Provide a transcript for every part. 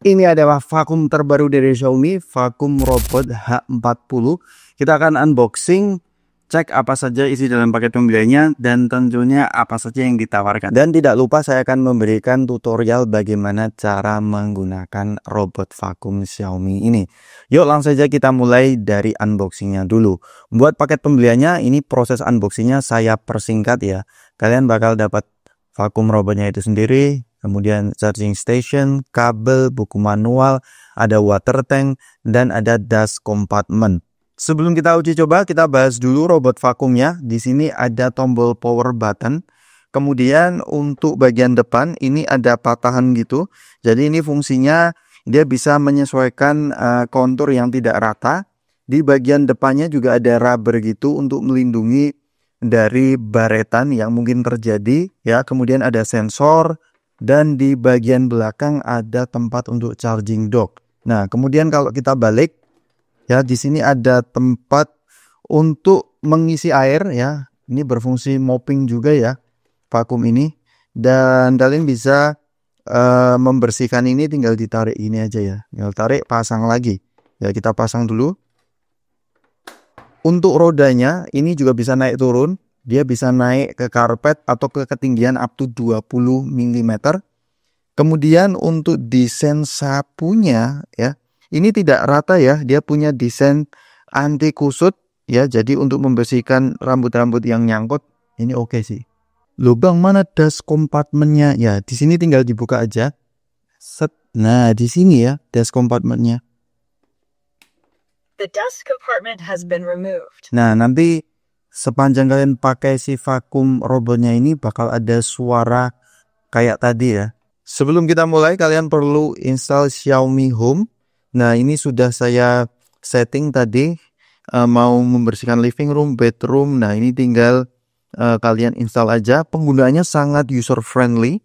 Ini adalah vakum terbaru dari Xiaomi, Vakum Robot H40. Kita akan unboxing, cek apa saja isi dalam paket pembeliannya, dan tentunya apa saja yang ditawarkan. Dan tidak lupa saya akan memberikan tutorial bagaimana cara menggunakan robot vakum Xiaomi ini. Yuk langsung saja kita mulai dari unboxingnya dulu. Buat paket pembeliannya, ini proses unboxingnya saya persingkat ya. Kalian bakal dapat vakum robotnya itu sendiri, kemudian charging station, kabel, buku manual, ada water tank, dan ada dust compartment. Sebelum kita uji coba, kita bahas dulu robot vakumnya. Di sini ada tombol power button. Kemudian untuk bagian depan ini ada patahan gitu. Jadi ini fungsinya dia bisa menyesuaikan kontur yang tidak rata. Di bagian depannya juga ada rubber gitu untuk melindungi dari baretan yang mungkin terjadi ya. Kemudian ada sensor. Dan di bagian belakang ada tempat untuk charging dock. Nah, kemudian kalau kita balik, ya di sini ada tempat untuk mengisi air ya. Ini berfungsi mopping juga ya, vakum ini. Dan kalian bisa membersihkan ini tinggal ditarik ini aja ya. Tinggal tarik, pasang lagi. Ya kita pasang dulu. Untuk rodanya ini juga bisa naik turun. Dia bisa naik ke karpet atau ke ketinggian up to 20 mm. Kemudian untuk desain sapunya ya, ini tidak rata ya. Dia punya desain anti kusut ya. Jadi untuk membersihkan rambut-rambut yang nyangkut ini oke sih. Lubang mana dust compartmentnya? Ya, di sini tinggal dibuka aja. Set. Nah, di sini ya dust compartmentnya. The dust compartment has been removed. Nah, nanti sepanjang kalian pakai si vakum robotnya ini bakal ada suara kayak tadi ya. Sebelum kita mulai, kalian perlu install Xiaomi Home. Nah, ini sudah saya setting tadi. Mau membersihkan living room, bedroom. Nah, ini tinggal kalian install aja. Penggunaannya sangat user friendly.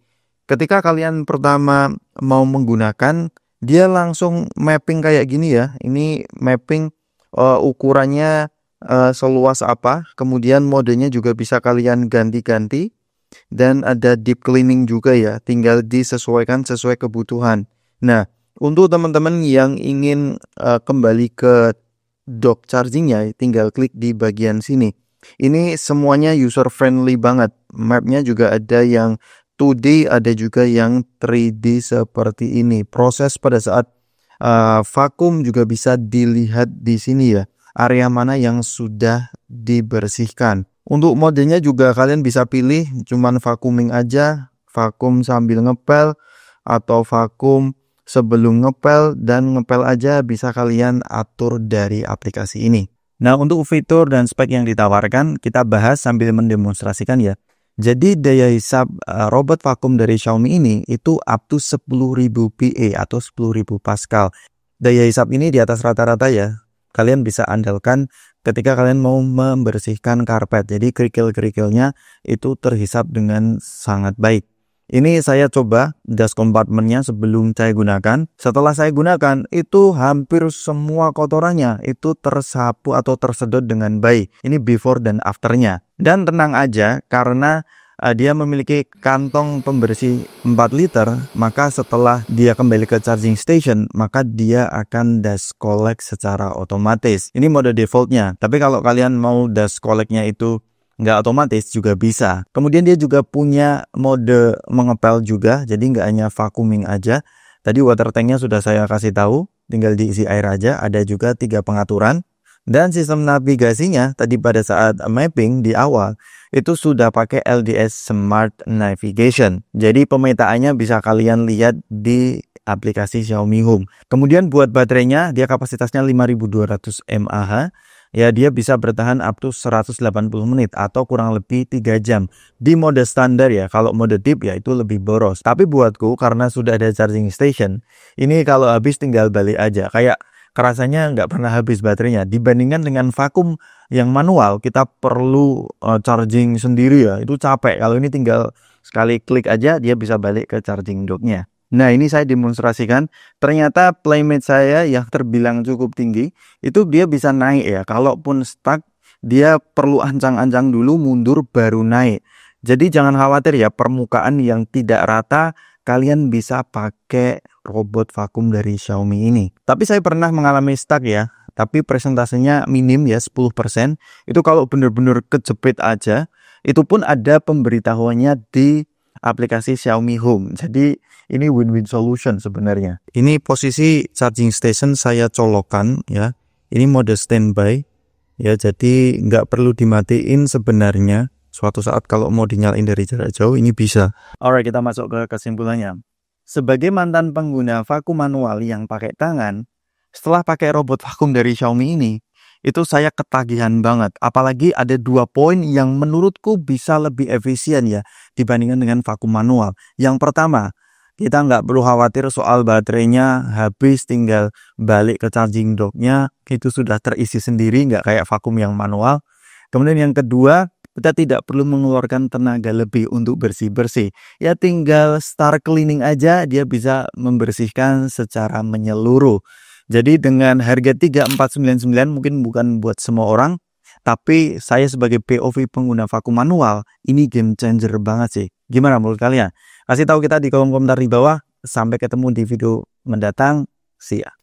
Ketika kalian pertama mau menggunakan, dia langsung mapping kayak gini ya. Ini mapping ukurannya seluas apa. Kemudian modenya juga bisa kalian ganti-ganti. Dan ada deep cleaning juga ya, tinggal disesuaikan sesuai kebutuhan. Nah, untuk teman-teman yang ingin kembali ke dock chargingnya, tinggal klik di bagian sini. Ini semuanya user friendly banget. Mapnya juga ada yang 2D, ada juga yang 3D seperti ini. Proses pada saat vakum juga bisa dilihat di sini ya, area mana yang sudah dibersihkan. Untuk modenya juga kalian bisa pilih cuman vacuuming aja, vakum sambil ngepel, atau vakum sebelum ngepel, dan ngepel aja bisa kalian atur dari aplikasi ini. Nah, untuk fitur dan spek yang ditawarkan kita bahas sambil mendemonstrasikan ya. Jadi daya hisap robot vakum dari Xiaomi ini itu up to 10.000 PA atau 10.000 Pascal. Daya hisap ini di atas rata-rata ya. Kalian bisa andalkan ketika kalian mau membersihkan karpet. Jadi kerikil-kerikilnya itu terhisap dengan sangat baik. Ini saya coba dust compartmentnya sebelum saya gunakan. Setelah saya gunakan, itu hampir semua kotorannya itu tersapu atau tersedot dengan baik. Ini before dan afternya. Dan tenang aja karena dia memiliki kantong pembersih 4 liter, maka setelah dia kembali ke charging station, maka dia akan dust collect secara otomatis. Ini mode defaultnya, tapi kalau kalian mau dust collectnya itu nggak otomatis juga bisa. Kemudian dia juga punya mode mengepel juga, jadi nggak hanya vacuuming aja. Tadi water tanknya sudah saya kasih tahu, tinggal diisi air aja. Ada juga 3 pengaturan. Dan sistem navigasinya tadi pada saat mapping di awal itu sudah pakai LDS Smart Navigation. Jadi pemetaannya bisa kalian lihat di aplikasi Xiaomi Home. Kemudian buat baterainya dia kapasitasnya 5200 mAh. Ya, dia bisa bertahan up to 180 menit atau kurang lebih 3 jam. Di mode standar ya, kalau mode deep ya itu lebih boros. Tapi buatku karena sudah ada charging station, ini kalau habis tinggal balik aja. Kayak kerasanya nggak pernah habis baterainya. Dibandingkan dengan vakum yang manual, kita perlu charging sendiri ya. Itu capek. Kalau ini tinggal sekali klik aja, dia bisa balik ke charging docknya. Nah, ini saya demonstrasikan. Ternyata Playmate saya yang terbilang cukup tinggi, itu dia bisa naik ya. Kalaupun stuck, dia perlu ancang-ancang dulu, mundur baru naik. Jadi jangan khawatir ya, permukaan yang tidak rata, kalian bisa pakai robot vakum dari Xiaomi ini. Tapi saya pernah mengalami stuck ya, tapi presentasenya minim ya 10%. Itu kalau benar-benar kejepit aja, itu pun ada pemberitahuannya di aplikasi Xiaomi Home. Jadi ini win-win solution sebenarnya. Ini posisi charging station saya colokan ya. Ini mode standby ya, jadi nggak perlu dimatiin sebenarnya. Suatu saat kalau mau dinyalain dari jarak jauh ini bisa. Alright, kita masuk ke kesimpulannya. Sebagai mantan pengguna vakum manual yang pakai tangan, setelah pakai robot vakum dari Xiaomi ini, itu saya ketagihan banget. Apalagi ada 2 poin yang menurutku bisa lebih efisien ya dibandingkan dengan vakum manual. Yang pertama, kita nggak perlu khawatir soal baterainya habis, tinggal balik ke charging docknya, itu sudah terisi sendiri, nggak kayak vakum yang manual. Kemudian yang kedua, kita tidak perlu mengeluarkan tenaga lebih untuk bersih-bersih. Ya tinggal start cleaning aja, dia bisa membersihkan secara menyeluruh. Jadi dengan harga 3499 mungkin bukan buat semua orang, tapi saya sebagai POV pengguna vakum manual, ini game changer banget sih. Gimana menurut kalian? Kasih tahu kita di kolom komentar di bawah. Sampai ketemu di video mendatang. See ya.